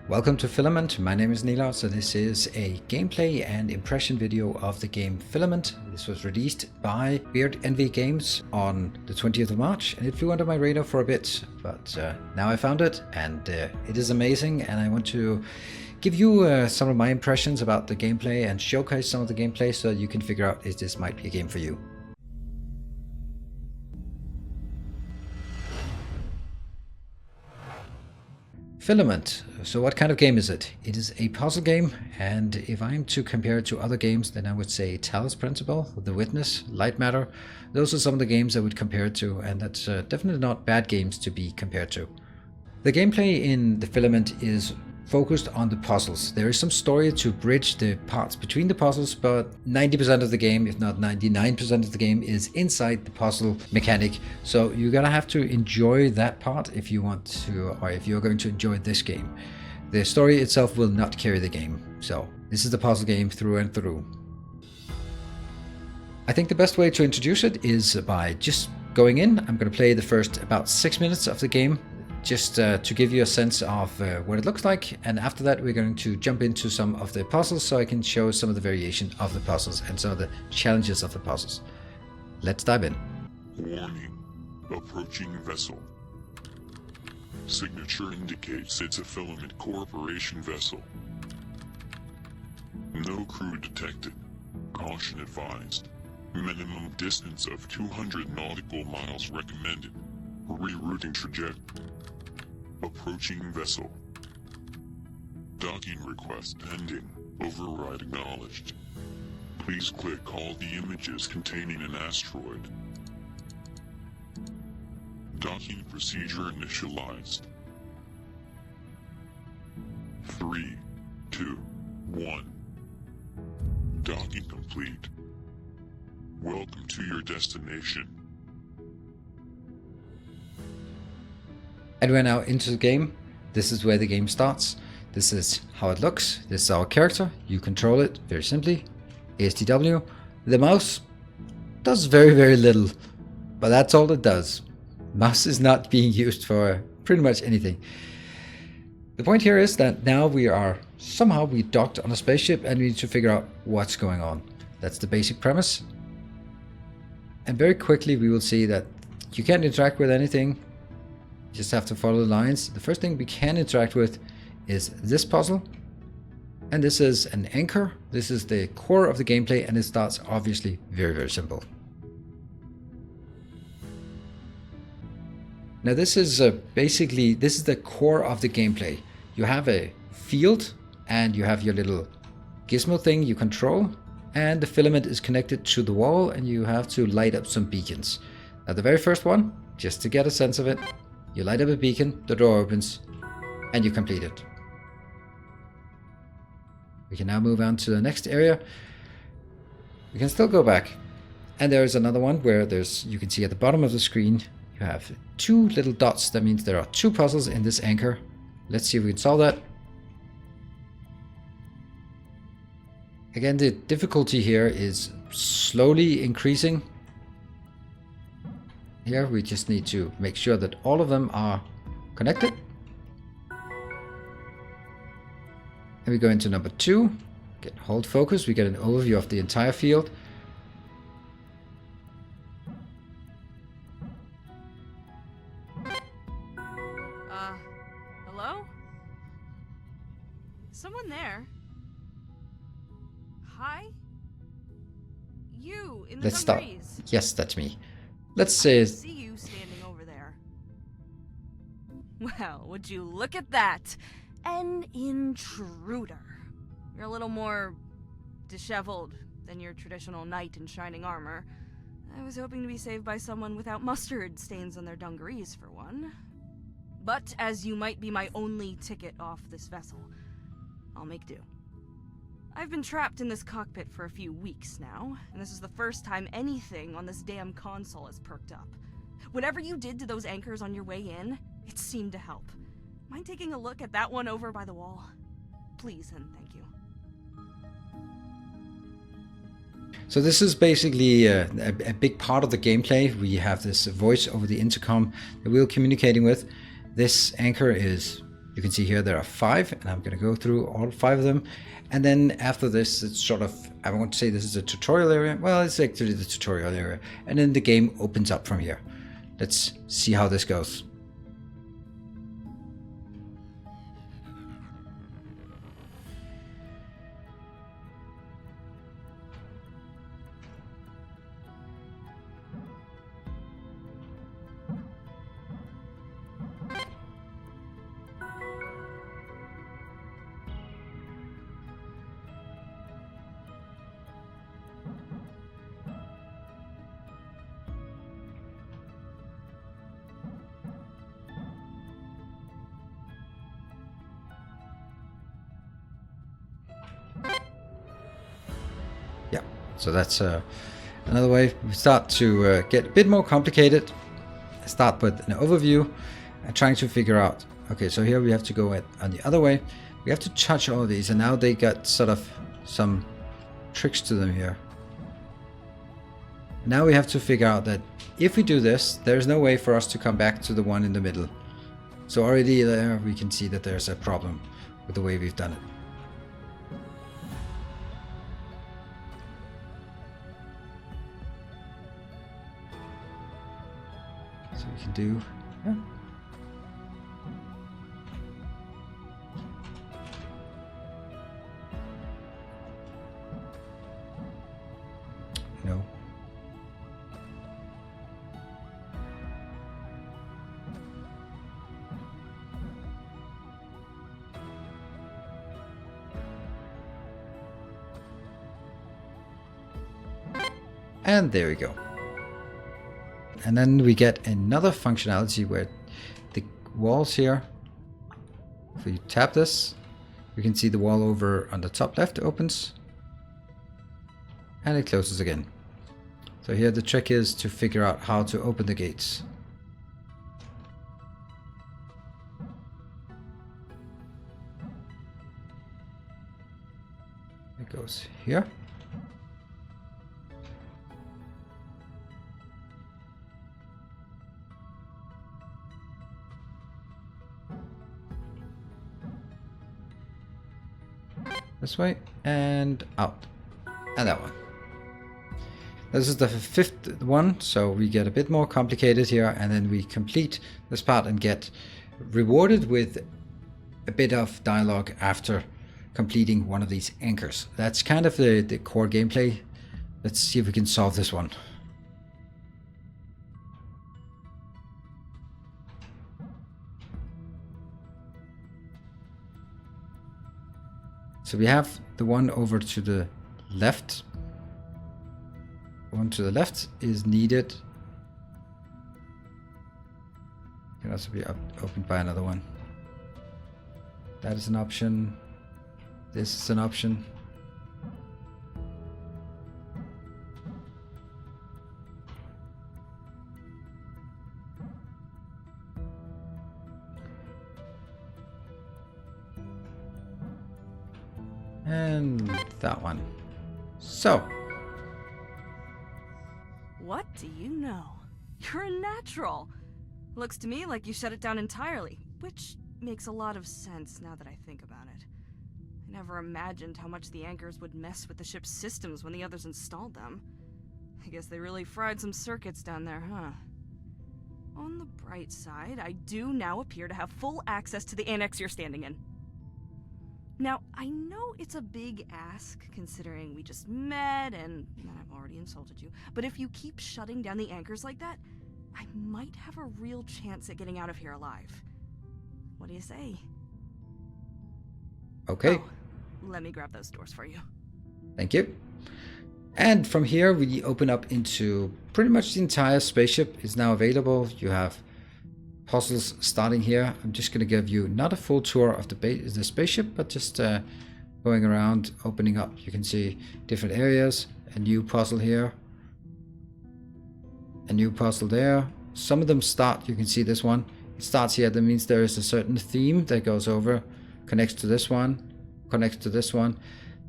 Welcome to Filament. My name is Nila. So this is a gameplay and impression video of the game Filament. This was released by Beard Envy Games on the 20th of March, and it flew under my radar for a bit, but now I found it, and it is amazing, and I want to give you some of my impressions about the gameplay and showcase some of the gameplay so you can figure out if this might be a game for you. Filament. So what kind of game is it? It is a puzzle game, and if I'm to compare it to other games, then I would say Talos Principle, The Witness, Light Matter. Those are some of the games I would compare it to, and that's definitely not bad games to be compared to. The gameplay in the Filament is focused on the puzzles. There is some story to bridge the parts between the puzzles, but 90% of the game, if not 99% of the game, is inside the puzzle mechanic. So you're gonna have to enjoy that part if you want to, or if you're going to enjoy this game. The story itself will not carry the game. So this is the puzzle game through and through. I think the best way to introduce it is by just going in. I'm gonna play the first about 6 minutes of the game, just to give you a sense of what it looks like, and after that we're going to jump into some of the puzzles so I can show some of the variation of the puzzles and some of the challenges of the puzzles. Let's dive in. Warning. Approaching vessel. Signature indicates it's a Filament Corporation vessel. No crew detected. Caution advised. Minimum distance of 200 nautical miles recommended. Rerouting trajectory. Approaching vessel. Docking request pending. Override acknowledged. Please click all the images containing an asteroid. Docking procedure initialized. 3, 2, 1. Docking complete. Welcome to your destination. And we're now into the game. This is where the game starts. This is how it looks. This is our character. You control it very simply. ASTW. The mouse does very, very little, but that's all it does. Mouse is not being used for pretty much anything. The point here is that now we docked on a spaceship and we need to figure out what's going on. That's the basic premise. And very quickly we will see that you can't interact with anything. You just have to follow the lines. The first thing we can interact with is this puzzle. And this is an anchor. This is the core of the gameplay, and it starts obviously very, very simple. Now this is this is the core of the gameplay. You have a field and you have your little gizmo thing you control, and the filament is connected to the wall, and you have to light up some beacons. Now the very first one, just to get a sense of it, you light up a beacon, the door opens, and you complete it. We can now move on to the next area. We can still go back. And there is another one where you can see at the bottom of the screen, you have 2 little dots. That means there are 2 puzzles in this anchor. Let's see if we can solve that. Again, the difficulty here is slowly increasing. Here we just need to make sure that all of them are connected. And we go into number 2, hold focus, we get an overview of the entire field. Hello? Someone there? Hi? You in the Let's start. trees. Yes, that's me. Let's say. I see you standing over there. Well, would you look at that? An intruder. You're a little more disheveled than your traditional knight in shining armor. I was hoping to be saved by someone without mustard stains on their dungarees, for one. But as you might be my only ticket off this vessel, I'll make do. I've been trapped in this cockpit for a few weeks now, and this is the first time anything on this damn console has perked up. Whatever you did to those anchors on your way in, it seemed to help. Mind taking a look at that one over by the wall? Please and thank you. So this is basically a big part of the gameplay. We have this voice over the intercom that we're communicating with. This anchor is You can see here there are 5, and I'm going to go through all 5 of them. And then after this, it's sort of, I want to say this is a tutorial area. Well, it's actually the tutorial area. And then the game opens up from here. Let's see how this goes. Yeah, so that's another way. We start to get a bit more complicated. I start with an overview and trying to figure out, okay, so here we have to go on the other way. We have to touch all these, and now they got sort of some tricks to them here. Now we have to figure out that if we do this, there's no way for us to come back to the one in the middle. So already there we can see that there's a problem with the way we've done it. So we can do, yeah. No. And there we go. And then we get another functionality where the walls here, if we tap this, we can see the wall over on the top left opens and it closes again. So here the trick is to figure out how to open the gates. It goes here. This way and out, and that one. This is the 5th one, so we get a bit more complicated here, and then we complete this part and get rewarded with a bit of dialogue after completing one of these anchors. That's kind of the core gameplay. Let's see if we can solve this one. So we have the one over to the left. One to the left is needed. Can also be opened by another one. That is an option. This is an option. And that one. So. What do you know? You're a natural. Looks to me like you shut it down entirely, which makes a lot of sense now that I think about it. I never imagined how much the anchors would mess with the ship's systems when the others installed them. I guess they really fried some circuits down there, huh? On the bright side, I do now appear to have full access to the annex you're standing in. Now, I know it's a big ask, considering we just met and I've already insulted you, but if you keep shutting down the anchors like that, I might have a real chance at getting out of here alive. What do you say? Okay. Oh, let me grab those doors for you. Thank you. And from here, we open up into pretty much the entire spaceship is now available. You have puzzles starting here. I'm just going to give you not a full tour of the spaceship, but just going around, opening up. You can see different areas, a new puzzle here, a new puzzle there. Some of them start, you can see this one. It starts here. That means there is a certain theme that goes over, connects to this one, connects to this one.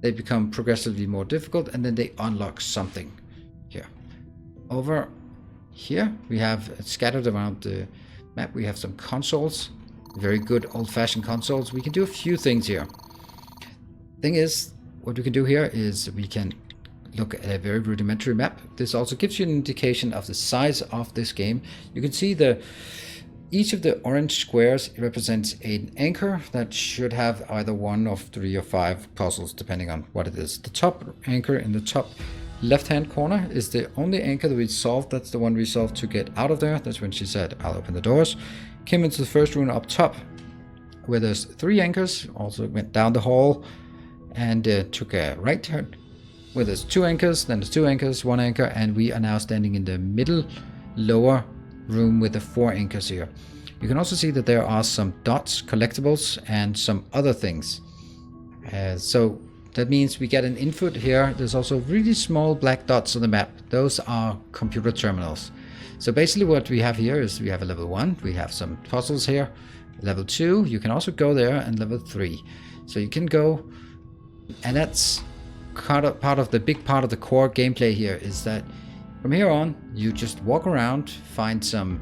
They become progressively more difficult, and then they unlock something here. Over here, we have scattered around the map, we have some consoles. very good old-fashioned consoles, we can do a few things here. Thing is, what we can do here is we can look at a very rudimentary map. This also gives you an indication of the size of this game. You can see each of the orange squares represents an anchor that should have either 1 of 3 or 5 puzzles, depending on what it is. The top anchor in the top left-hand corner is the only anchor that we solved. That's the one we solved to get out of there. That's when she said, I'll open the doors. Came into the first room up top, where there's 3 anchors. Also went down the hall and took a right turn, where there's 2 anchors, then there's 2 anchors, 1 anchor, and we are now standing in the middle lower room with the 4 anchors here. You can also see that there are some dots, collectibles, and some other things. So that means we get an input here. There's also really small black dots on the map. Those are computer terminals. So basically what we have here is we have a level 1. We have some puzzles here. Level 2, you can also go there, and level 3. So you can go, and that's part of the big part of the core gameplay here, is that from here on, you just walk around, find some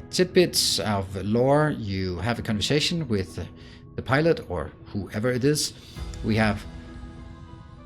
tidbits of lore. You have a conversation with the pilot or whoever it is. We have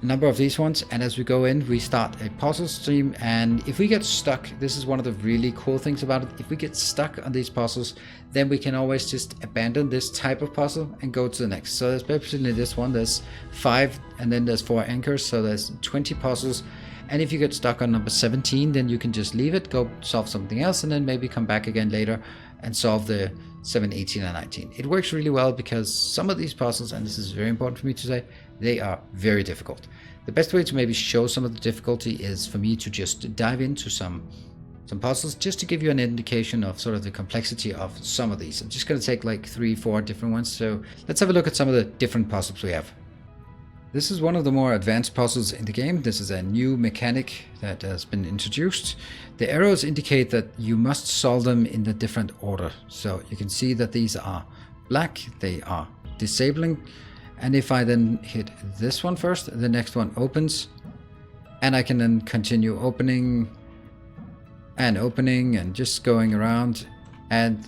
a number of these ones, and as we go in, we start a puzzle stream. And if we get stuck, this is one of the really cool things about it. If we get stuck on these puzzles, then we can always just abandon this type of puzzle and go to the next. So there's basically this one, there's 5, and then there's 4 anchors, so there's 20 puzzles. And if you get stuck on number 17, then you can just leave it, go solve something else, and then maybe come back again later and solve the 7, 18, and 19. It works really well because some of these puzzles, and this is very important for me to say, they are very difficult. The best way to maybe show some of the difficulty is for me to just dive into some puzzles, just to give you an indication of sort of the complexity of some of these. I'm just going to take like 3, 4 different ones. So let's have a look at some of the different puzzles we have. This is one of the more advanced puzzles in the game. This is a new mechanic that has been introduced. The arrows indicate that you must solve them in a different order. So you can see that these are black, they are disabling. And if I then hit this one first, the next one opens. And I can then continue opening and just going around. And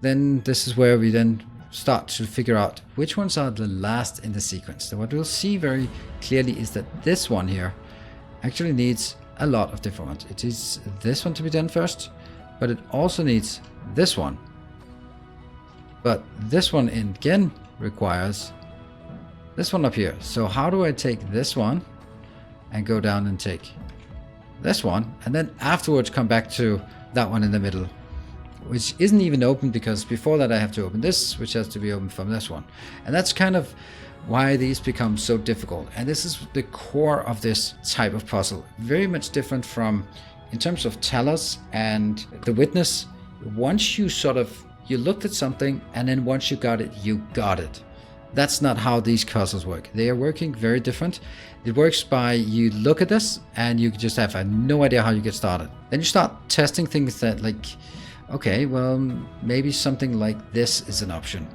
then this is where we then start to figure out which ones are the last in the sequence. So what we'll see very clearly is that this one here actually needs a lot of different ones. It is this one to be done first, but it also needs this one. But this one again requires this one up here. So how do I take this one and go down and take this one, and then afterwards come back to that one in the middle, which isn't even open, because before that I have to open this, which has to be opened from this one. And that's kind of why these become so difficult. And this is the core of this type of puzzle. Very much different from, in terms of Talos and The Witness. Once you you looked at something, and then once you got it, you got it. That's not how these puzzles work. They are working very different. It works by, you look at this and you just have no idea how you get started. Then you start testing things that, like, okay, well, maybe something like this is an option.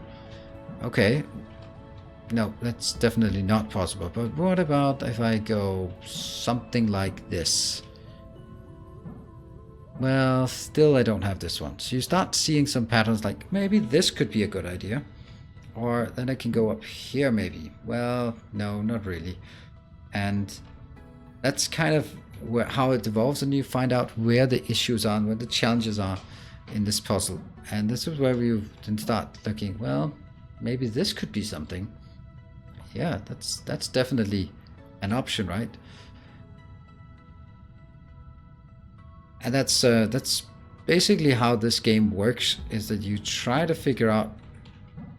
Okay, no, that's definitely not possible. But what about if I go something like this? Well, still I don't have this one. So you start seeing some patterns, like maybe this could be a good idea. Or then I can go up here maybe. Well, no, not really. And that's kind of how it evolves, and you find out where the issues are and where the challenges are in this puzzle. And this is where we then start looking, well, maybe this could be something. Yeah, that's definitely an option, right? And that's basically how this game works, is that you try to figure out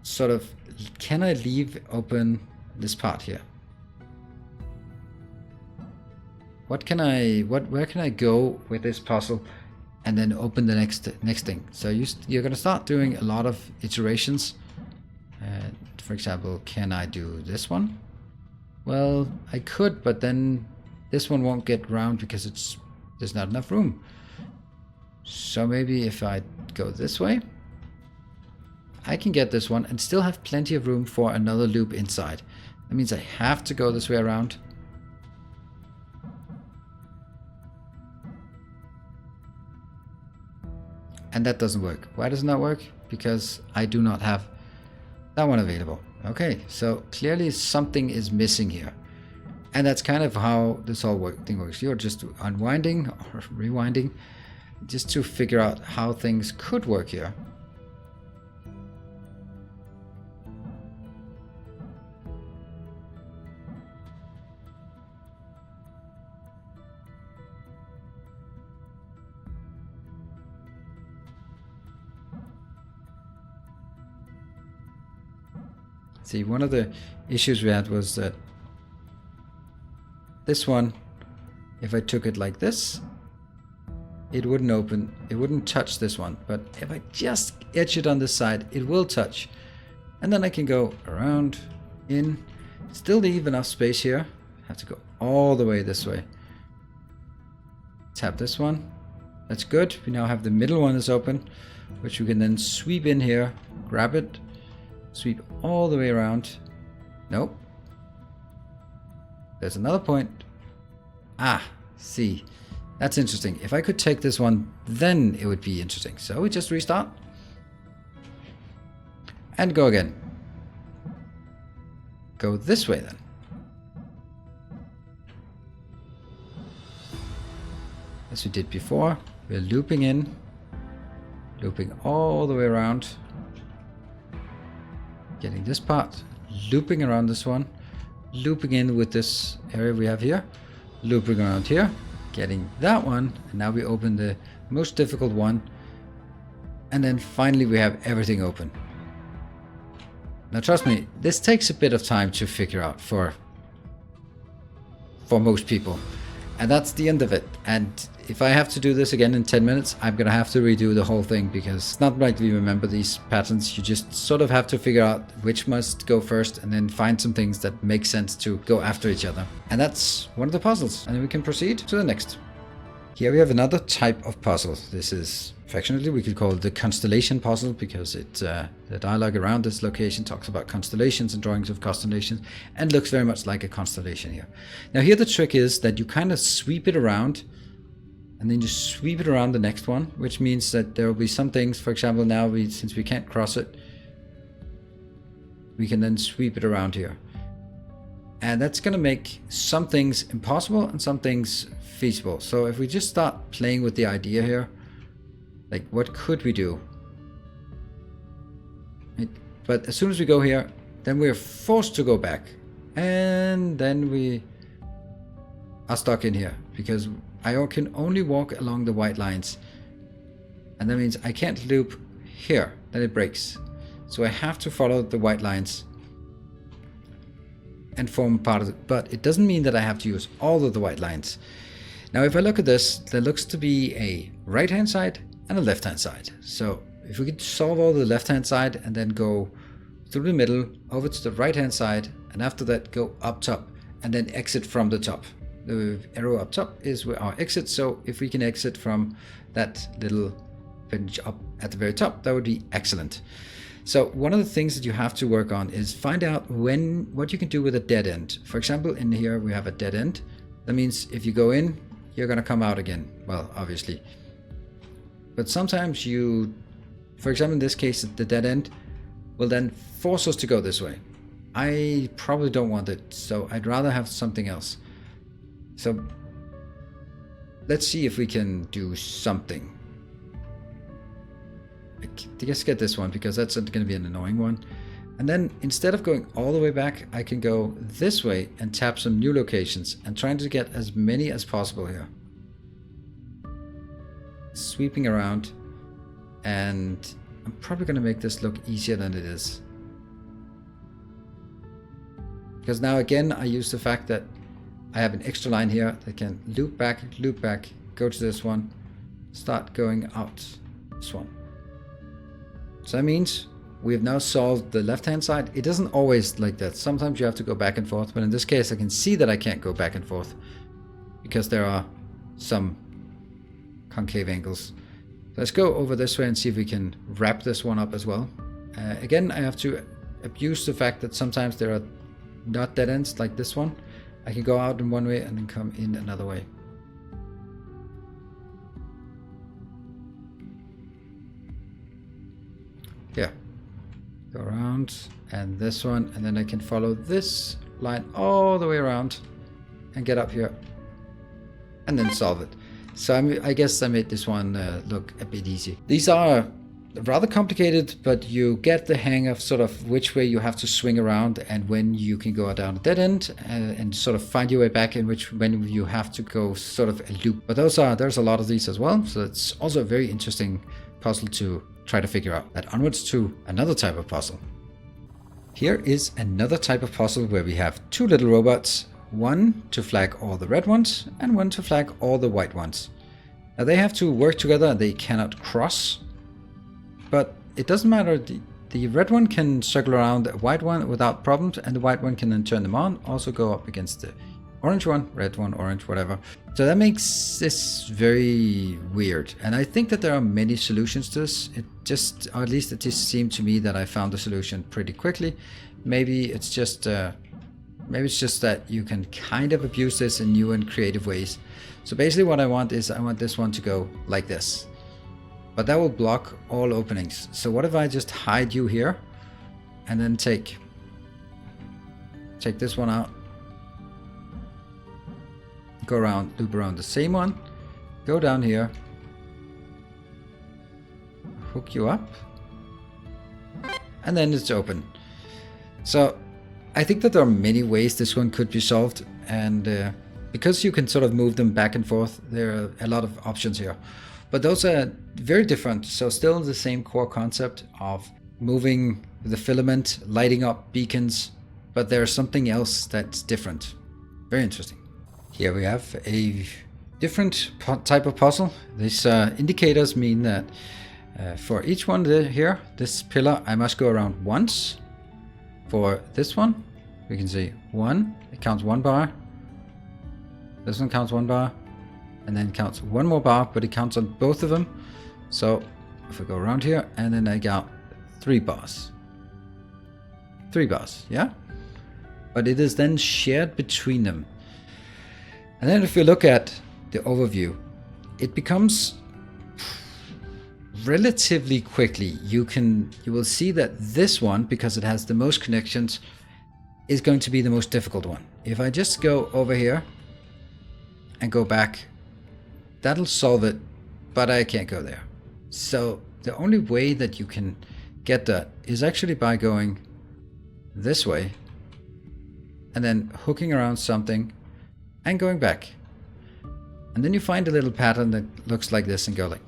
sort of, can I leave open this part here? Where can I go with this puzzle and then open the next thing? So you're going to start doing a lot of iterations. For example, can I do this one? Well, I could, but then this one won't get round because there's not enough room. So maybe if I go this way, I can get this one and still have plenty of room for another loop inside. That means I have to go this way around. And that doesn't work. Why does it not work? because I do not have that one available. Okay, so clearly something is missing here. And that's kind of how this whole thing works. You're just unwinding or rewinding just to figure out how things could work here. See, one of the issues we had was that this one, if I took it like this, it wouldn't open, it wouldn't touch this one. But if I just etch it on this side, it will touch. And then I can go around, in, still leave enough space here. Have to go all the way this way. Tap this one. That's good. We now have the middle one is open, which we can then sweep in here, grab it, sweep all the way around. Nope. There's another point. Ah, see. That's interesting. If I could take this one, then it would be interesting. So we just restart. And go again. Go this way then. As we did before, we're looping in. Looping all the way around. Getting this part. Looping around this one. Looping in with this area we have here. Looping around here. Getting that one. And now we open the most difficult one. And then finally we have everything open. Now trust me, this takes a bit of time to figure out for most people. And that's the end of it. And if I have to do this again in 10 minutes, I'm going to have to redo the whole thing, because it's not like we remember these patterns. You just sort of have to figure out which must go first and then find some things that make sense to go after each other. And that's one of the puzzles. And then we can proceed to the next. Here we have another type of puzzle. This is, affectionately, we could call it the Constellation Puzzle, because it the dialogue around this location talks about constellations and drawings of constellations, and looks very much like a constellation here. Now here the trick is that you kind of sweep it around, and then you sweep it around the next one, which means that there will be some things, for example, now since we can't cross it, we can then sweep it around here. And that's going to make some things impossible and some things feasible. So if we just start playing with the idea here, like what could we do? But as soon as we go here, then we're forced to go back. And then we are stuck in here, because I can only walk along the white lines. And that means I can't loop here, then it breaks. So I have to follow the white lines and form part of it. But it doesn't mean that I have to use all of the white lines. Now if I look at this, there looks to be a right hand side and a left hand side. So if we could solve all the left hand side and then go through the middle over to the right hand side, and after that go up top and then exit from the top. The arrow up top is where our exit, so if we can exit from that little pinch up at the very top, that would be excellent. So one of the things that you have to work on is find out what you can do with a dead end. For example, in here we have a dead end. That means if you go in, you're going to come out again. Well, obviously. But sometimes for example, in this case, the dead end will then force us to go this way. I probably don't want it, so I'd rather have something else. So let's see if we can do something. I guess get this one, because that's going to be an annoying one. And then instead of going all the way back, I can go this way and tap some new locations and trying to get as many as possible here. Sweeping around, and I'm probably going to make this look easier than it is. Because now again, I use the fact that I have an extra line here that can loop back, go to this one, start going out this one. So that means we have now solved the left hand side. It doesn't always like that. Sometimes you have to go back and forth, but in this case I can see that I can't go back and forth because there are some concave angles. Let's go over this way and see if we can wrap this one up as well. Again, I have to abuse the fact that sometimes there are not dead ends like this one. I can go out in one way and then come in another way. Here. Go around, and this one, and then I can follow this line all the way around and get up here and then solve it. So I guess I made this one look a bit easy. These are rather complicated, but you get the hang of sort of which way you have to swing around and when you can go down a dead end and sort of find your way back in when you have to go sort of a loop. But there's a lot of these as well, so it's also a very interesting puzzle to try to figure out. That onwards to another type of puzzle. Here is another type of puzzle where we have two little robots, one to flag all the red ones and one to flag all the white ones. Now they have to work together, they cannot cross, but it doesn't matter. The red one can circle around the white one without problems, and the white one can then turn them on, also go up against the orange one, red one, orange, whatever. So that makes this very weird, and I think that there are many solutions to this. Or at least it just seemed to me that I found the solution pretty quickly. Maybe it's just that you can kind of abuse this in new and creative ways. So basically what I want is I want this one to go like this, but that will block all openings. So what if I just hide you here and then take this one out, go around, loop around the same one, go down here, hook you up, and then it's open. So I think that there are many ways this one could be solved, and because you can sort of move them back and forth, there are a lot of options here. But those are very different, so still the same core concept of moving the filament, lighting up beacons, but there's something else that's different. Very interesting. Here we have a different type of puzzle. These indicators mean that for each one here, this pillar, I must go around once. For this one, we can see 1, it counts 1 bar. This one counts 1 bar, and then counts 1 more bar, but it counts on both of them. So if I go around here, and then I count 3 bars. 3 bars, yeah? But it is then shared between them. And then if you look at the overview, it becomes relatively quickly. You will see that this one, because it has the most connections, is going to be the most difficult one. If I just go over here and go back, that'll solve it, but I can't go there. So the only way that you can get that is actually by going this way and then hooking around something and going back. And then you find a little pattern that looks like this and go like,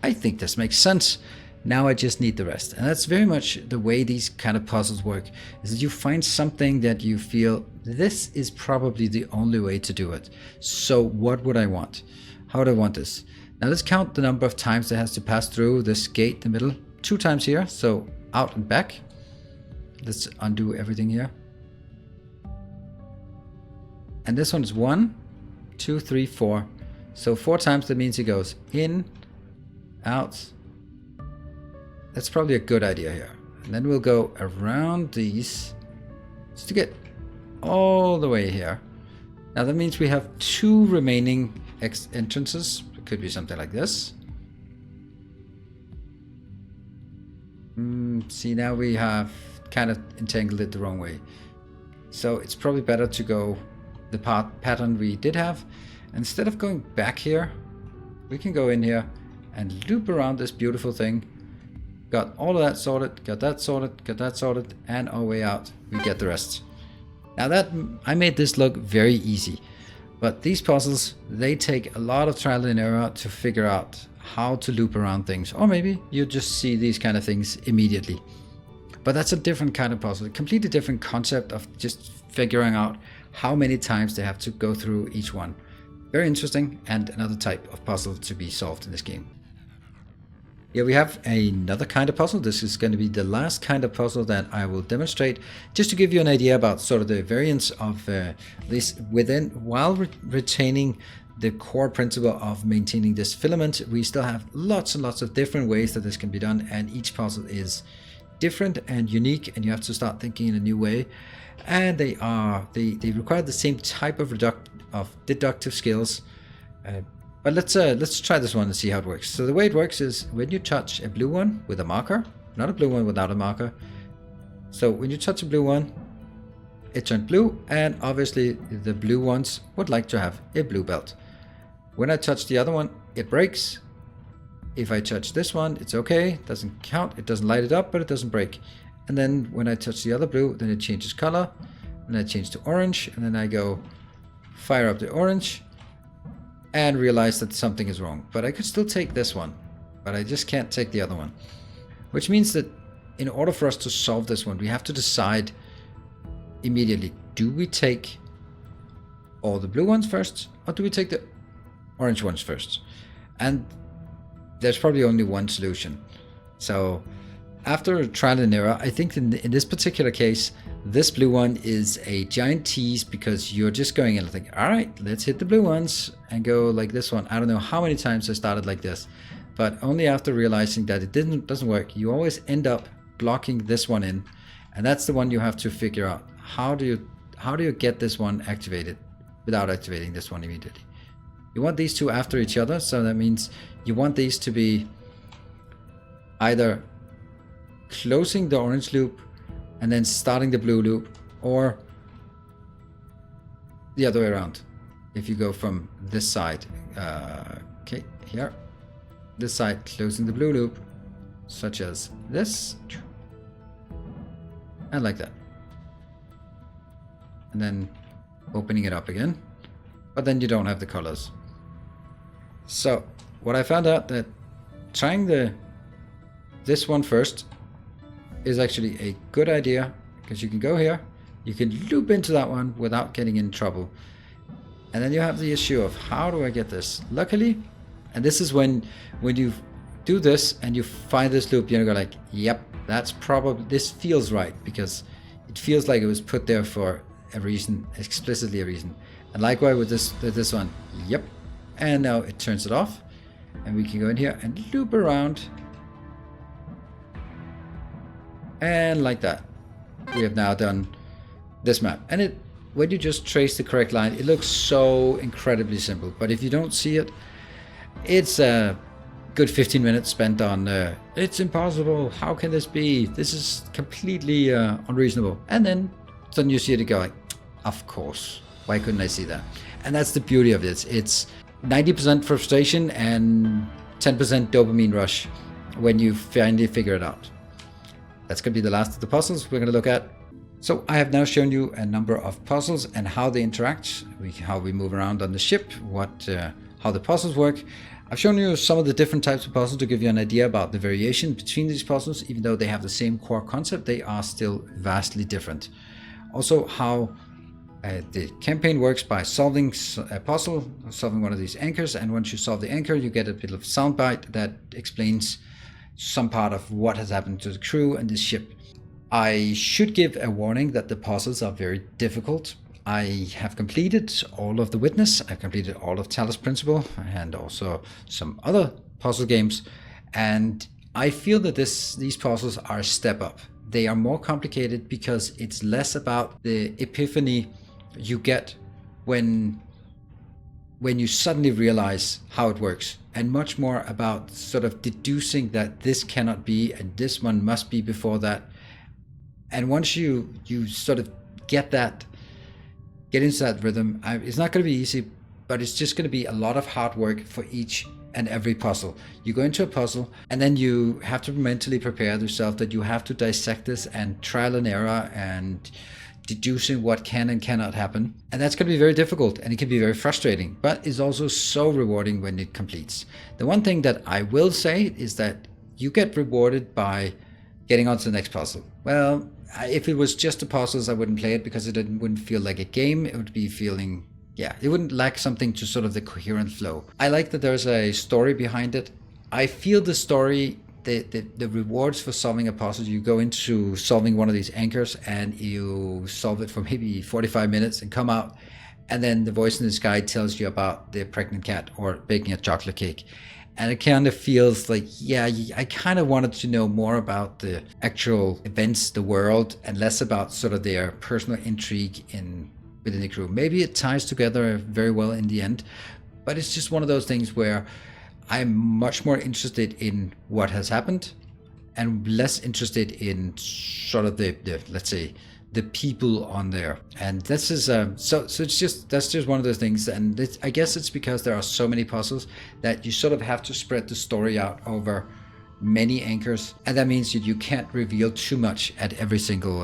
I think this makes sense. Now I just need the rest. And that's very much the way these kind of puzzles work, is that you find something that you feel, this is probably the only way to do it. So what would I want? How would I want this? Now let's count the number of times it has to pass through this gate in the middle. 2 times here, so out and back. Let's undo everything here. And this one is 1, 2, 3, 4. So 4 times, that means it goes in, out. That's probably a good idea here. And then we'll go around these just to get all the way here. Now that means we have 2 remaining entrances. It could be something like this. See, now we have kind of entangled it the wrong way. So it's probably better to go the pattern we did have. Instead of going back here, we can go in here and loop around this beautiful thing. Got all of that sorted, got that sorted, got that sorted, and our way out, we get the rest. Now that, I made this look very easy, but these puzzles, they take a lot of trial and error to figure out how to loop around things. Or maybe you just see these kind of things immediately. But that's a different kind of puzzle, a completely different concept of just figuring out how many times they have to go through each one. Very interesting, and another type of puzzle to be solved in this game. Here we have another kind of puzzle. This is going to be the last kind of puzzle that I will demonstrate, just to give you an idea about sort of the variance of this within, while retaining the core principle of maintaining this filament. We still have lots and lots of different ways that this can be done, and each puzzle is different and unique, and you have to start thinking in a new way. And they require the same type of deductive skills. But let's try this one and see how it works. So the way it works is when you touch a blue one with a marker, not a blue one without a marker. So when you touch a blue one, it turned blue, and obviously the blue ones would like to have a blue belt. When I touch the other one, it breaks. If I touch this one, it's okay, it doesn't count, it doesn't light it up, but it doesn't break. And then when I touch the other blue, then it changes color, and I change to orange, and then I go fire up the orange and realize that something is wrong. But I could still take this one, but I just can't take the other one. Which means that in order for us to solve this one, we have to decide immediately, do we take all the blue ones first, or do we take the orange ones first? And there's probably only one solution. So after trial and error, I think in this particular case, this blue one is a giant tease, because you're just going in and think, all right, let's hit the blue ones and go like this one. I don't know how many times I started like this, but only after realizing that it doesn't work, you always end up blocking this one in, and that's the one you have to figure out. How do you get this one activated without activating this one immediately? You want these two after each other, so that means you want these to be either closing the orange loop and then starting the blue loop, or the other way around. If you go from this side, okay, here, this side, closing the blue loop, such as this, and like that. And then opening it up again, but then you don't have the colors. So what I found out, that trying this one first is actually a good idea, because you can go here, you can loop into that one without getting in trouble. And then you have the issue of, how do I get this? Luckily, and this is when you do this and you find this loop, you're gonna go like, yep, that's probably, this feels right, because it feels like it was put there for a reason, explicitly a reason. And likewise with this one, yep. And now it turns it off, and we can go in here and loop around, and like that, we have now done this map. And when you just trace the correct line, it looks so incredibly simple. But if you don't see it, it's a good 15 minutes spent on it's impossible, how can this be, this is completely unreasonable. And then suddenly you see it and go like, of course, why couldn't I see that? And that's the beauty of it. It's 90% frustration and 10% dopamine rush when you finally figure it out. That's going to be the last of the puzzles we're going to look at. So I have now shown you a number of puzzles and how they interact, how we move around on the ship, how the puzzles work. I've shown you some of the different types of puzzles to give you an idea about the variation between these puzzles. Even though they have the same core concept, they are still vastly different. Also, how the campaign works by solving a puzzle, solving one of these anchors, and once you solve the anchor, you get a bit of soundbite that explains some part of what has happened to the crew and this ship. I should give a warning that the puzzles are very difficult. I have completed all of The Witness, I've completed all of Talos Principle, and also some other puzzle games, and I feel that these puzzles are a step up. They are more complicated because it's less about the epiphany you get when you suddenly realize how it works, and much more about sort of deducing that this cannot be and this one must be before that. And once you sort of get into that rhythm, it's not going to be easy, but it's just going to be a lot of hard work for each and every puzzle. You go into a puzzle and then you have to mentally prepare yourself that you have to dissect this and trial and error and deducing what can and cannot happen. And that's going to be very difficult, and it can be very frustrating, but it's also so rewarding when it completes. The one thing that I will say is that you get rewarded by getting on to the next puzzle. Well, if it was just the puzzles, I wouldn't play it because it wouldn't feel like a game. It would be feeling, it wouldn't lack something to sort of the coherent flow. I like that there's a story behind it. I feel the story, the rewards for solving a puzzle, you go into solving one of these anchors and you solve it for maybe 45 minutes and come out, and then the voice in the sky tells you about the pregnant cat or baking a chocolate cake. And it kind of feels like, I kind of wanted to know more about the actual events, the world, and less about sort of their personal intrigue within the crew. Maybe it ties together very well in the end, but it's just one of those things where I'm much more interested in what has happened and less interested in sort of the let's say the people on there. And this is so it's just, that's just one of those things. And I guess it's because there are so many puzzles that you sort of have to spread the story out over many anchors, and that means that you can't reveal too much at every single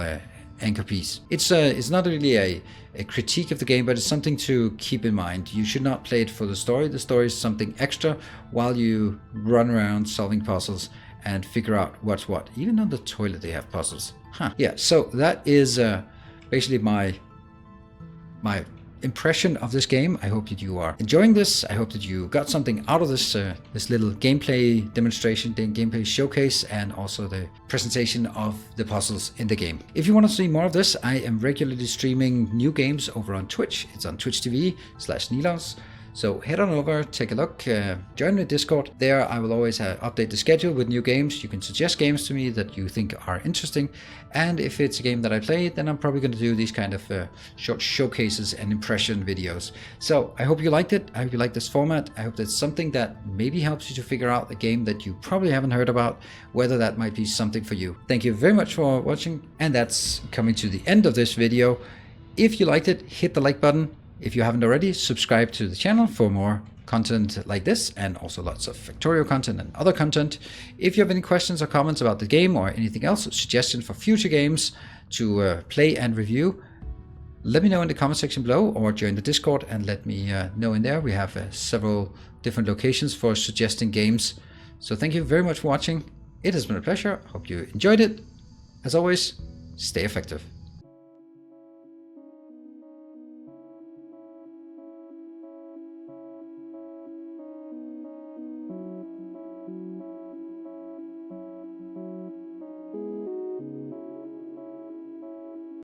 anchor piece. It's not really a critique of the game, but it's something to keep in mind. You should not play it for the story. The story is something extra while you run around solving puzzles and figure out what's what. Even on the toilet they have puzzles. Yeah, so that is basically my impression of this game. I hope that you are enjoying this. I hope that you got something out of this this little gameplay demonstration, gameplay showcase, and also the presentation of the puzzles in the game. If you want to see more of this, I am regularly streaming new games over on Twitch. It's on Twitch TV/Nilos. So head on over, take a look, join the Discord. There I will always update the schedule with new games. You can suggest games to me that you think are interesting. And if it's a game that I play, then I'm probably going to do these kind of short showcases and impression videos. So I hope you liked it. I hope you like this format. I hope that's something that maybe helps you to figure out a game that you probably haven't heard about, whether that might be something for you. Thank you very much for watching. And that's coming to the end of this video. If you liked it, hit the like button. If you haven't already, subscribe to the channel for more content like this, and also lots of Factorio content and other content. If you have any questions or comments about the game or anything else, suggestions for future games to play and review, let me know in the comment section below, or join the Discord and let me know in there. We have several different locations for suggesting games. So thank you very much for watching. It has been a pleasure. Hope you enjoyed it. As always, stay effective.